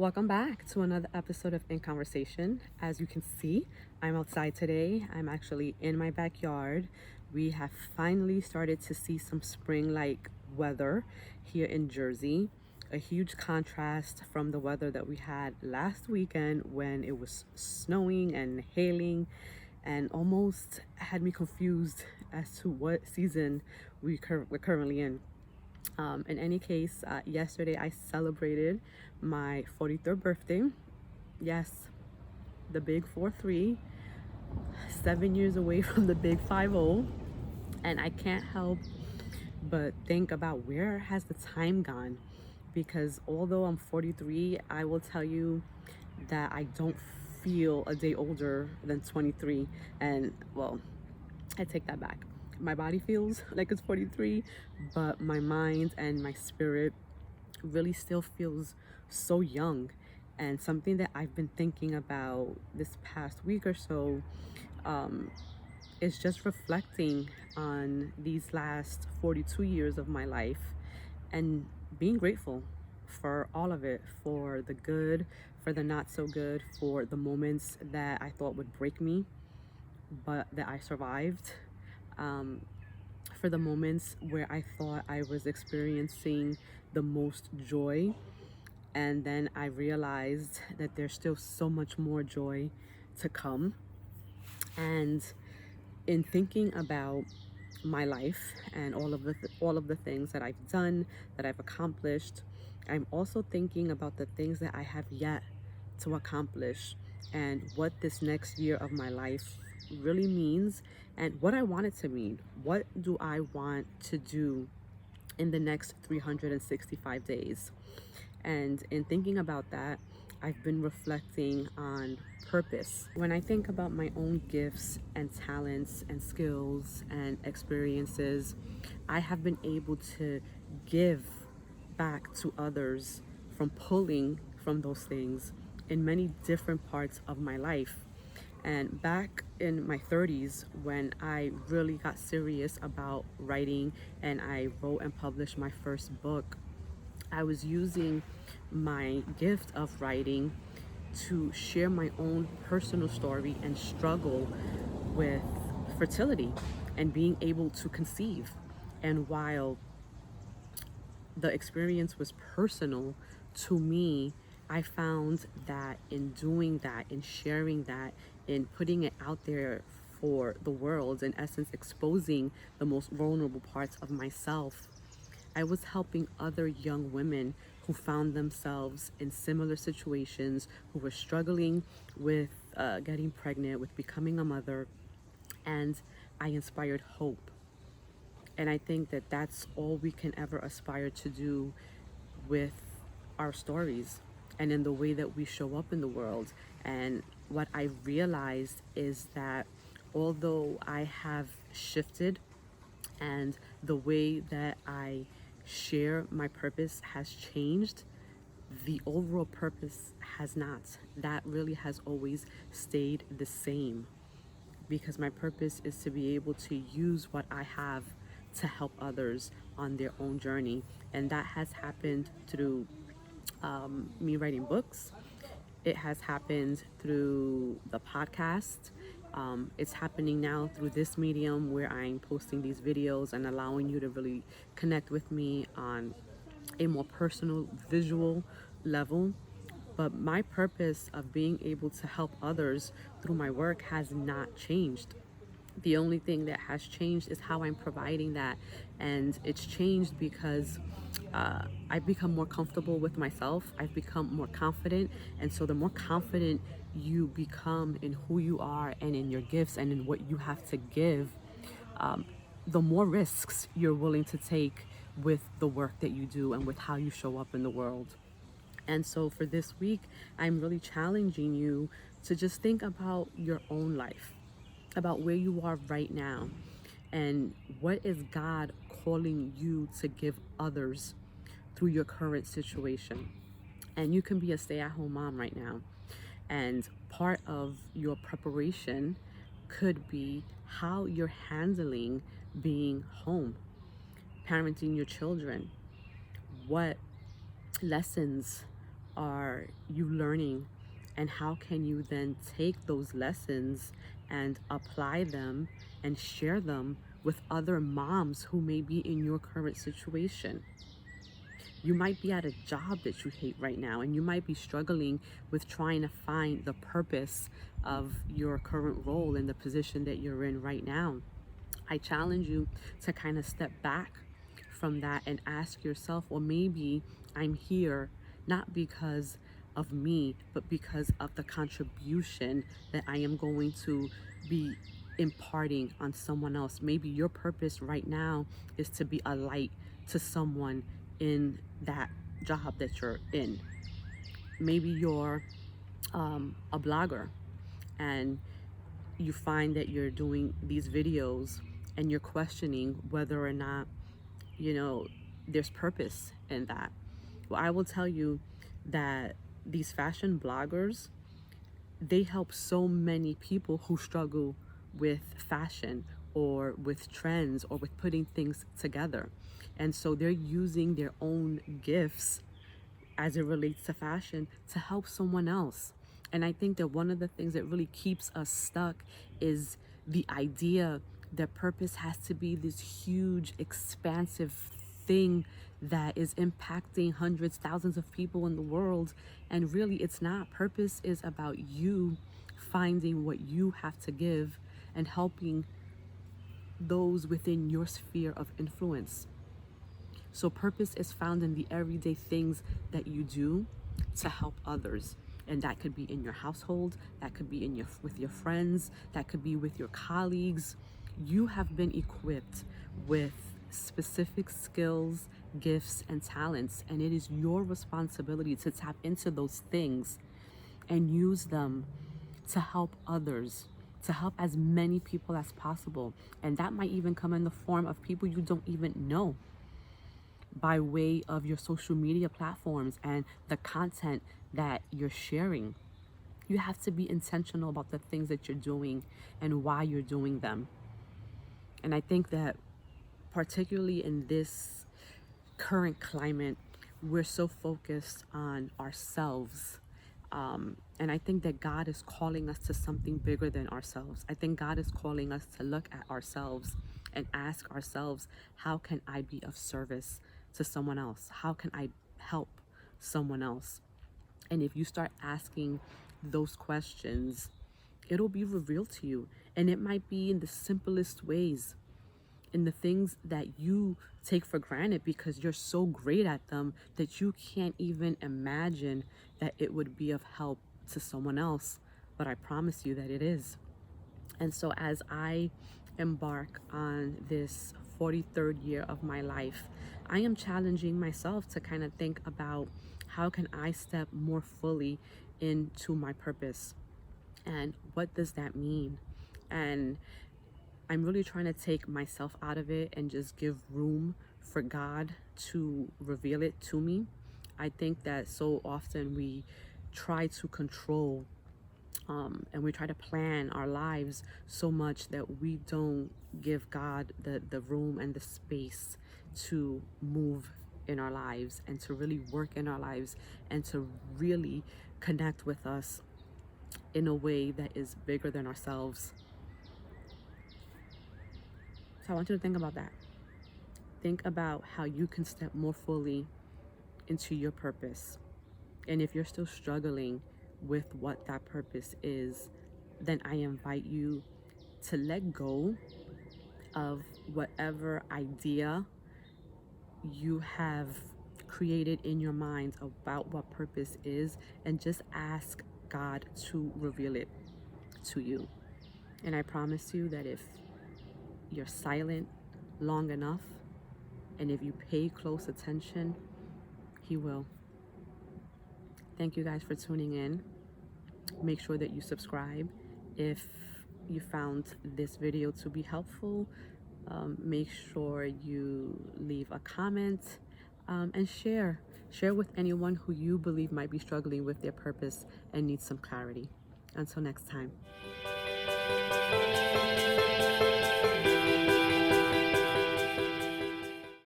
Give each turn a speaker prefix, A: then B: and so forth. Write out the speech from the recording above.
A: Welcome back to another episode of In Conversation. As you can see, I'm outside today. I'm actually in my backyard. We have finally started to see some spring-like weather here in Jersey. A huge contrast from the weather that we had last weekend when it was snowing and hailing and almost had me confused as to what season we're currently in. In any case, yesterday I celebrated my 43rd birthday. Yes, the big 4-3, 7 years away from the big 5-0. And I can't help but think about where has the time gone? Because although I'm 43, I will tell you that I don't feel a day older than 23. And well, I take that back. My body feels like it's 43, but my mind and my spirit really still feels so young. And something that I've been thinking about this past week or so is just reflecting on these last 42 years of my life and being grateful for all of it, for the good, for the not so good, for the moments that I thought would break me, but that I survived. For the moments where I thought I was experiencing the most joy, and then I realized that there's still so much more joy to come. And in thinking about my life and all of the things that I've done, that I've accomplished, I'm also thinking about the things that I have yet to accomplish and what this next year of my life really means and what I want it to mean. What do I want to do in the next 365 days? And in thinking about that, I've been reflecting on purpose. When I think about my own gifts and talents and skills and experiences, I have been able to give back to others from pulling from those things in many different parts of my life. And back in my 30s, when I really got serious about writing and I wrote and published my first book, I was using my gift of writing to share my own personal story and struggle with fertility and being able to conceive. And while the experience was personal to me, I found that in doing that, in sharing that, in putting it out there for the world, in essence, exposing the most vulnerable parts of myself, I was helping other young women who found themselves in similar situations, who were struggling with getting pregnant, with becoming a mother, and I inspired hope. And I think that that's all we can ever aspire to do with our stories and in the way that we show up in the world. And what I realized is that although I have shifted and the way that I share my purpose has changed, the overall purpose has not. That really has always stayed the same, because my purpose is to be able to use what I have to help others on their own journey. And that has happened through me writing books. It has happened through the podcast. It's happening now through this medium where I'm posting these videos and allowing you to really connect with me on a more personal, visual level. But my purpose of being able to help others through my work has not changed. The only thing that has changed is how I'm providing that. And it's changed because I've become more comfortable with myself. I've become more confident. And so the more confident you become in who you are and in your gifts and in what you have to give, the more risks you're willing to take with the work that you do and with how you show up in the world. And so for this week, I'm really challenging you to just think about your own life, about where you are right now, and what is God calling you to give others through your current situation. And you can be a stay-at-home mom right now, and part of your preparation could be how you're handling being home, parenting your children. What lessons are you learning? And how can you then take those lessons and apply them and share them with other moms who may be in your current situation? You might be at a job that you hate right now, and you might be struggling with trying to find the purpose of your current role in the position that you're in right now. I challenge you to kind of step back from that and ask yourself, well, maybe I'm here not because of me, but because of the contribution that I am going to be imparting on someone else. Maybe your purpose right now is to be a light to someone in that job that you're in. Maybe you're a blogger, and you find that you're doing these videos and you're questioning whether or not, there's purpose in that. Well, I will tell you that these fashion bloggers, they help so many people who struggle with fashion or with trends or with putting things together. And so they're using their own gifts as it relates to fashion to help someone else. And I think that one of the things that really keeps us stuck is the idea that purpose has to be this huge, expansive thing that is impacting hundreds, thousands of people in the world. And really, it's not. Purpose is about you finding what you have to give and helping those within your sphere of influence. So purpose is found in the everyday things that you do to help others. And that could be in your household, that could be with your friends, that could be with your colleagues. You have been equipped with specific skills, gifts, and talents, and it is your responsibility to tap into those things and use them to help others, to help as many people as possible. And that might even come in the form of people you don't even know, by way of your social media platforms and the content that you're sharing. You have to be intentional about the things that you're doing and why you're doing them. And I think that particularly in this current climate, we're so focused on ourselves. And I think that God is calling us to something bigger than ourselves. I think God is calling us to look at ourselves and ask ourselves, how can I be of service to someone else? How can I help someone else? And if you start asking those questions, it'll be revealed to you. And it might be in the simplest ways, in the things that you take for granted because you're so great at them that you can't even imagine that it would be of help to someone else. But I promise you that it is. And so as I embark on this 43rd year of my life, I am challenging myself to kind of think about, how can I step more fully into my purpose? And what does that mean? And I'm really trying to take myself out of it and just give room for God to reveal it to me. I think that so often we try to control and we try to plan our lives so much that we don't give God the room and the space to move in our lives and to really work in our lives and to really connect with us in a way that is bigger than ourselves. So I want you to think about that. Think about how you can step more fully into your purpose. And if you're still struggling with what that purpose is, then I invite you to let go of whatever idea you have created in your mind about what purpose is, and just ask God to reveal it to you. And I promise you that if you're silent long enough and if you pay close attention, He will. Thank you guys for tuning in. Make sure that you subscribe if you found this video to be helpful. Make sure you leave a comment and share with anyone who you believe might be struggling with their purpose and needs some clarity. Until next time.